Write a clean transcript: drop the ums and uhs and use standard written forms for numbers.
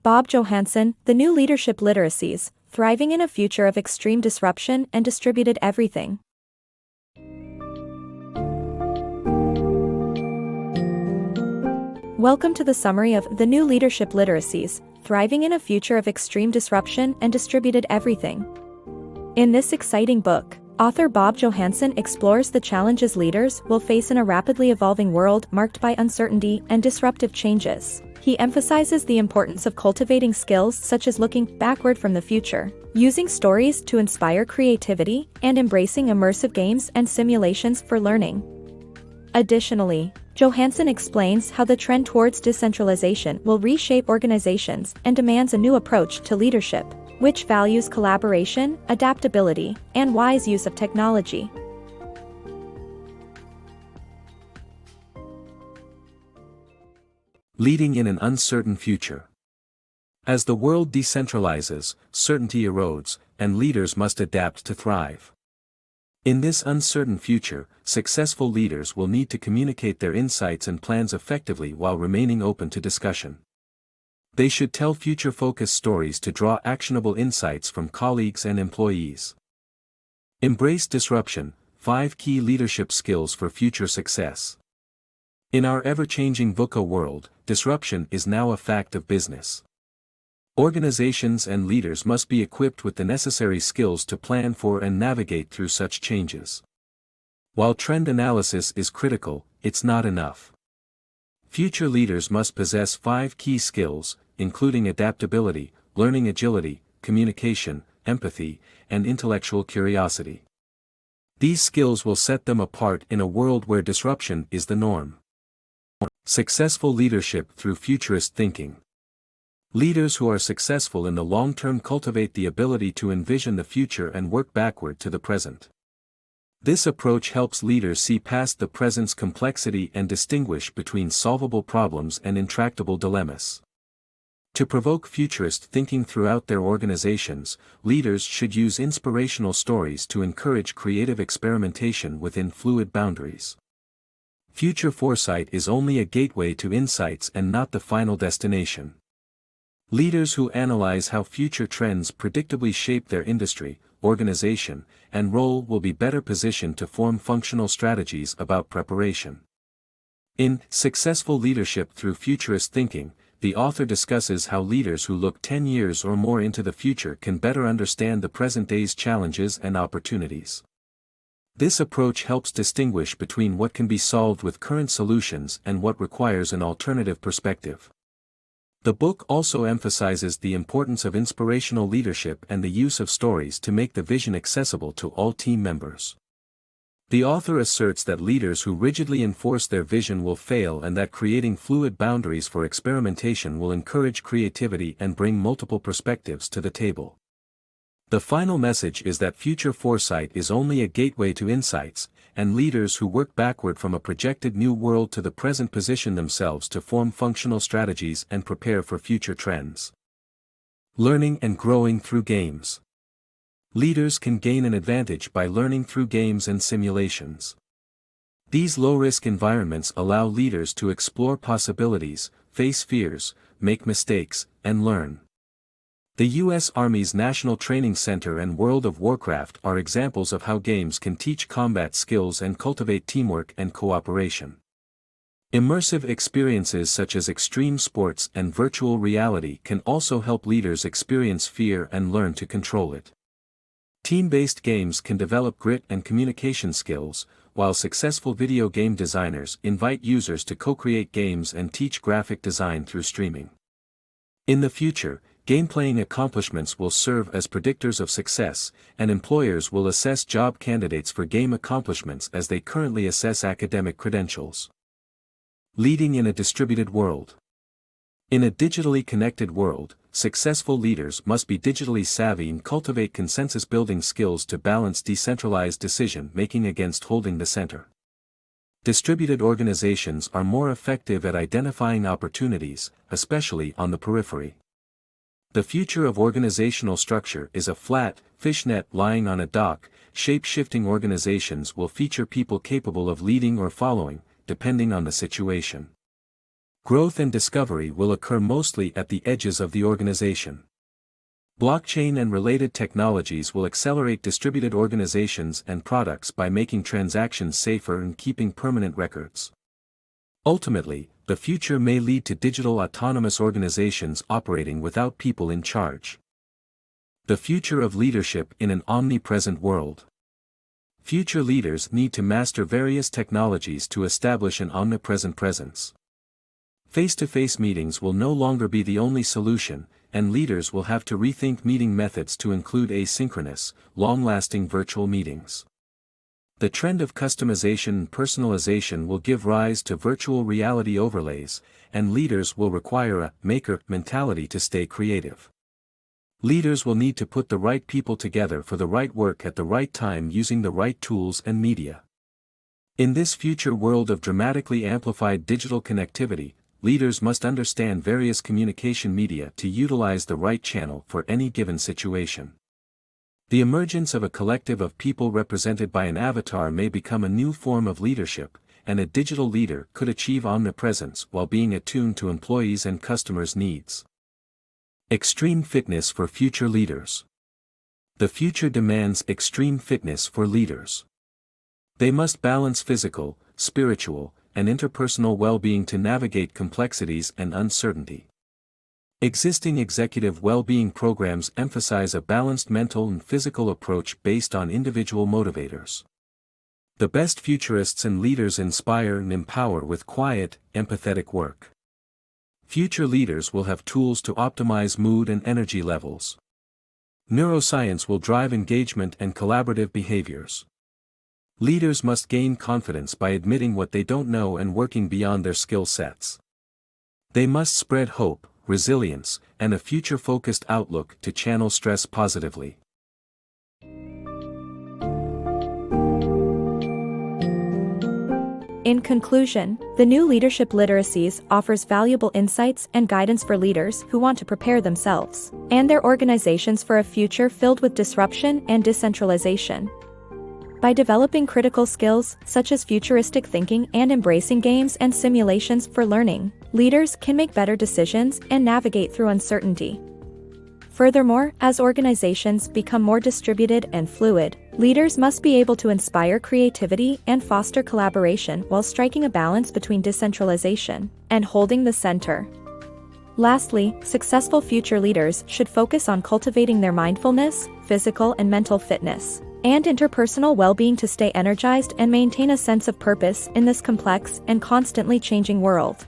Bob Johansen, The New Leadership Literacies, Thriving in a Future of Extreme Disruption and Distributed Everything. Welcome to the summary of The New Leadership Literacies, Thriving in a Future of Extreme Disruption and Distributed Everything. In this exciting book, author Bob Johansen explores the challenges leaders will face in a rapidly evolving world marked by uncertainty and disruptive changes. He emphasizes the importance of cultivating skills such as looking backward from the future, using stories to inspire creativity, and embracing immersive games and simulations for learning. Additionally, Johansen explains how the trend towards decentralization will reshape organizations and demands a new approach to leadership, which values collaboration, adaptability, and wise use of technology. Leading in an uncertain future. As the world decentralizes, certainty erodes, and leaders must adapt to thrive. In this uncertain future, successful leaders will need to communicate their insights and plans effectively while remaining open to discussion. They should tell future-focused stories to draw actionable insights from colleagues and employees. Embrace disruption, 5 key leadership skills for future success. In our ever-changing VUCA world, disruption is now a fact of business. Organizations and leaders must be equipped with the necessary skills to plan for and navigate through such changes. While trend analysis is critical, it's not enough. Future leaders must possess 5 key skills, including adaptability, learning agility, communication, empathy, and intellectual curiosity. These skills will set them apart in a world where disruption is the norm. Successful leadership through futurist thinking. Leaders who are successful in the long term cultivate the ability to envision the future and work backward to the present. This approach helps leaders see past the present's complexity and distinguish between solvable problems and intractable dilemmas. To provoke futurist thinking throughout their organizations, leaders should use inspirational stories to encourage creative experimentation within fluid boundaries. Future foresight is only a gateway to insights and not the final destination. Leaders who analyze how future trends predictably shape their industry, organization, and role will be better positioned to form functional strategies about preparation. In Successful Leadership Through Futurist Thinking, the author discusses how leaders who look 10 years or more into the future can better understand the present day's challenges and opportunities. This approach helps distinguish between what can be solved with current solutions and what requires an alternative perspective. The book also emphasizes the importance of inspirational leadership and the use of stories to make the vision accessible to all team members. The author asserts that leaders who rigidly enforce their vision will fail and that creating fluid boundaries for experimentation will encourage creativity and bring multiple perspectives to the table. The final message is that future foresight is only a gateway to insights, and leaders who work backward from a projected new world to the present position themselves to form functional strategies and prepare for future trends. Learning and growing through games. Leaders can gain an advantage by learning through games and simulations. These low-risk environments allow leaders to explore possibilities, face fears, make mistakes, and learn. The U.S. Army's National Training Center and World of Warcraft are examples of how games can teach combat skills and cultivate teamwork and cooperation. Immersive experiences such as extreme sports and virtual reality can also help leaders experience fear and learn to control it. Team-based games can develop grit and communication skills, while successful video game designers invite users to co-create games and teach graphic design through streaming. In the future, game-playing accomplishments will serve as predictors of success, and employers will assess job candidates for game accomplishments as they currently assess academic credentials. Leading in a distributed world. In a digitally connected world, successful leaders must be digitally savvy and cultivate consensus-building skills to balance decentralized decision-making against holding the center. Distributed organizations are more effective at identifying opportunities, especially on the periphery. The future of organizational structure is a flat, fishnet lying on a dock. Shape-shifting organizations will feature people capable of leading or following, depending on the situation. Growth and discovery will occur mostly at the edges of the organization. Blockchain and related technologies will accelerate distributed organizations and products by making transactions safer and keeping permanent records. Ultimately, the future may lead to digital autonomous organizations operating without people in charge. The future of leadership in an omnipresent world. Future leaders need to master various technologies to establish an omnipresent presence. Face-to-face meetings will no longer be the only solution, and leaders will have to rethink meeting methods to include asynchronous, long-lasting virtual meetings. The trend of customization and personalization will give rise to virtual reality overlays, and leaders will require a maker mentality to stay creative. Leaders will need to put the right people together for the right work at the right time using the right tools and media. In this future world of dramatically amplified digital connectivity, leaders must understand various communication media to utilize the right channel for any given situation. The emergence of a collective of people represented by an avatar may become a new form of leadership, and a digital leader could achieve omnipresence while being attuned to employees' and customers' needs. Extreme fitness for future leaders. The future demands extreme fitness for leaders. They must balance physical, spiritual, and interpersonal well-being to navigate complexities and uncertainty. Existing executive well-being programs emphasize a balanced mental and physical approach based on individual motivators. The best futurists and leaders inspire and empower with quiet, empathetic work. Future leaders will have tools to optimize mood and energy levels. Neuroscience will drive engagement and collaborative behaviors. Leaders must gain confidence by admitting what they don't know and working beyond their skill sets. They must spread hope, resilience, and a future-focused outlook to channel stress positively. In conclusion, the new Leadership Literacies offers valuable insights and guidance for leaders who want to prepare themselves and their organizations for a future filled with disruption and decentralization. By developing critical skills such as futuristic thinking and embracing games and simulations for learning, leaders can make better decisions and navigate through uncertainty. Furthermore, as organizations become more distributed and fluid, leaders must be able to inspire creativity and foster collaboration while striking a balance between decentralization and holding the center. Lastly, successful future leaders should focus on cultivating their mindfulness, physical and mental fitness, and interpersonal well-being to stay energized and maintain a sense of purpose in this complex and constantly changing world.